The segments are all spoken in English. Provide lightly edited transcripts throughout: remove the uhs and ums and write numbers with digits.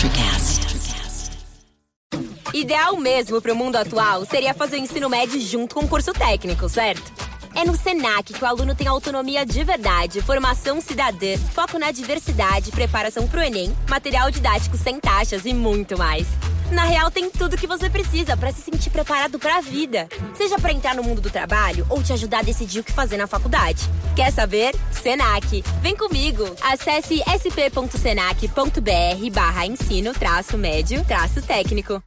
ElectraCast. Ideal mesmo para o mundo atual seria fazer o ensino médio junto com o curso técnico, certo? É no Senac que o aluno tem autonomia de verdade, formação cidadã, foco na diversidade, preparação para o Enem, material didático sem taxas e muito mais. Na real, tem tudo que você precisa para se sentir preparado para a vida. Seja para entrar no mundo do trabalho ou te ajudar a decidir o que fazer na faculdade. Quer saber? Senac. Vem comigo. Acesse sp.senac.br/ensino-médio-técnico.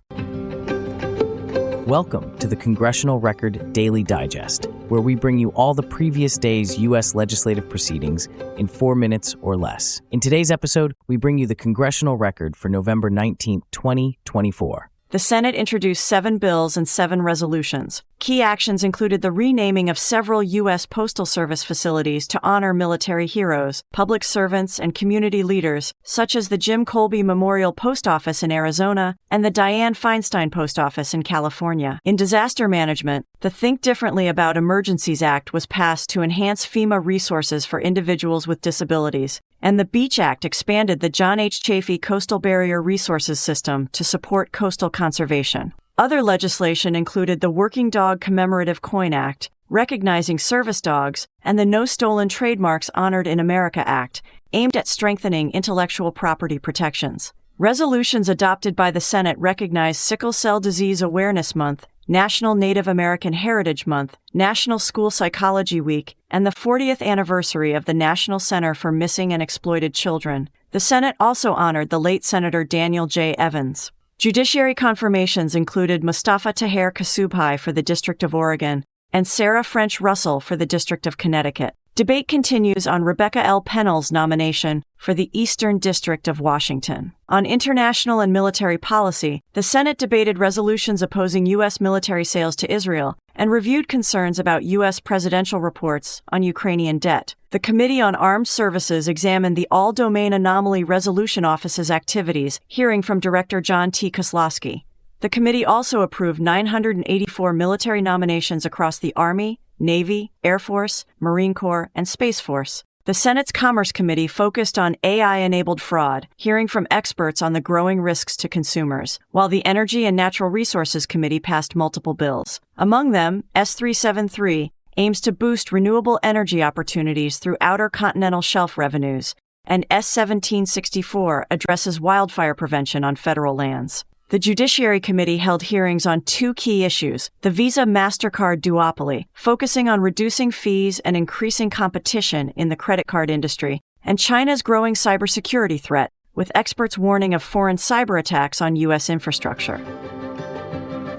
Welcome to the Congressional Record Daily Digest, where we bring you all the previous day's U.S. legislative proceedings in 4 minutes or less. In today's episode, we bring you the Congressional Record for November 19, 2024. The Senate introduced 7 bills and 7 resolutions. Key actions included the renaming of several U.S. Postal Service facilities to honor military heroes, public servants, and community leaders, such as the Jim Colby Memorial Post Office in Arizona and the Dianne Feinstein Post Office in California. In disaster management, the Think Differently About Emergencies Act was passed to enhance FEMA resources for individuals with disabilities. And the Beach Act expanded the John H. Chafee Coastal Barrier Resources System to support coastal conservation. Other legislation included the Working Dog Commemorative Coin Act, recognizing service dogs, and the No Stolen Trademarks Honored in America Act, aimed at strengthening intellectual property protections. Resolutions adopted by the Senate recognize Sickle Cell Disease Awareness Month, National Native American Heritage Month, National School Psychology Week, and the 40th anniversary of the National Center for Missing and Exploited Children. The Senate also honored the late Senator Daniel J. Evans. Judiciary confirmations included Mustafa Taher Kasubhai for the District of Oregon and Sarah French Russell for the District of Connecticut. Debate continues on Rebecca L. Pennell's nomination for the Eastern District of Washington. On international and military policy, the Senate debated resolutions opposing U.S. military sales to Israel and reviewed concerns about U.S. presidential reports on Ukrainian debt. The Committee on Armed Services examined the All-Domain Anomaly Resolution Office's activities, hearing from Director John T. Kozlowski. The committee also approved 984 military nominations across the Army, Navy, Air Force, Marine Corps, and Space Force. The Senate's Commerce Committee focused on AI-enabled fraud, hearing from experts on the growing risks to consumers, while the Energy and Natural Resources Committee passed multiple bills. Among them, S373 aims to boost renewable energy opportunities through outer continental shelf revenues, and S1764 addresses wildfire prevention on federal lands. The Judiciary Committee held hearings on 2 key issues: the Visa MasterCard duopoly, focusing on reducing fees and increasing competition in the credit card industry, and China's growing cybersecurity threat, with experts warning of foreign cyber attacks on U.S. infrastructure.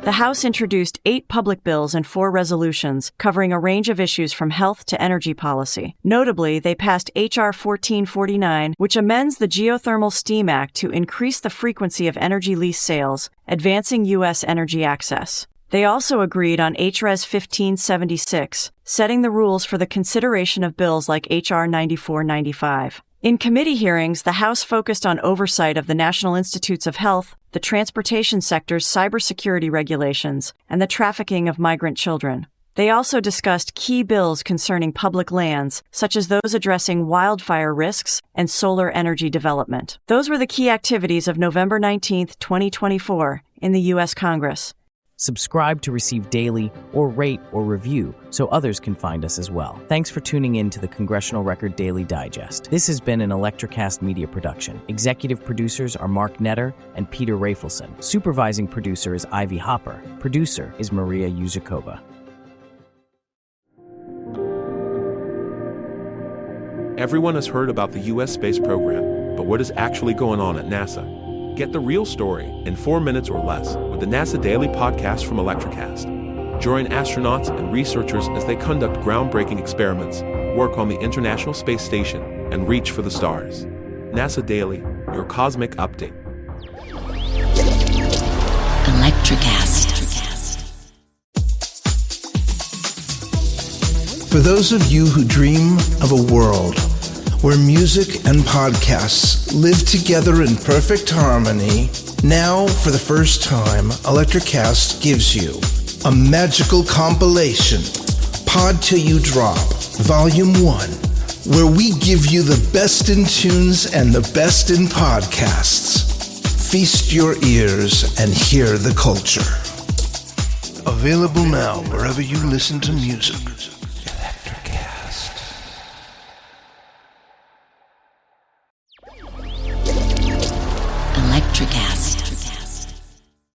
The House introduced 8 public bills and 4 resolutions, covering a range of issues from health to energy policy. Notably, they passed H.R. 1449, which amends the Geothermal Steam Act to increase the frequency of energy lease sales, advancing U.S. energy access. They also agreed on H.Res. 1576, setting the rules for the consideration of bills like H.R. 9495. In committee hearings, the House focused on oversight of the National Institutes of Health, the transportation sector's cybersecurity regulations, and the trafficking of migrant children. They also discussed key bills concerning public lands, such as those addressing wildfire risks and solar energy development. Those were the key activities of November 19, 2024, in the U.S. Congress. Subscribe to receive daily or rate or review so others can find us as well. Thanks for tuning in to the Congressional Record Daily Digest. This has been an ElectraCast media production. Executive producers are Mark Netter and Peter Rafelson. Supervising producer is Ivy Hopper. Producer is Maria Yuzakova. Everyone has heard about the U.S. space program, but what is actually going on at NASA? Get the real story in 4 minutes or less with the NASA Daily Podcast from ElectraCast. Join astronauts and researchers as they conduct groundbreaking experiments, work on the International Space Station, and reach for the stars. NASA Daily, your cosmic update. ElectraCast. For those of you who dream of a world where music and podcasts live together in perfect harmony, now, for the first time, ElectraCast gives you a magical compilation, Pod Till You Drop, Volume 1, where we give you the best in tunes and the best in podcasts. Feast your ears and hear the culture. Available now wherever you listen to music. ElectraCast. ElectraCast.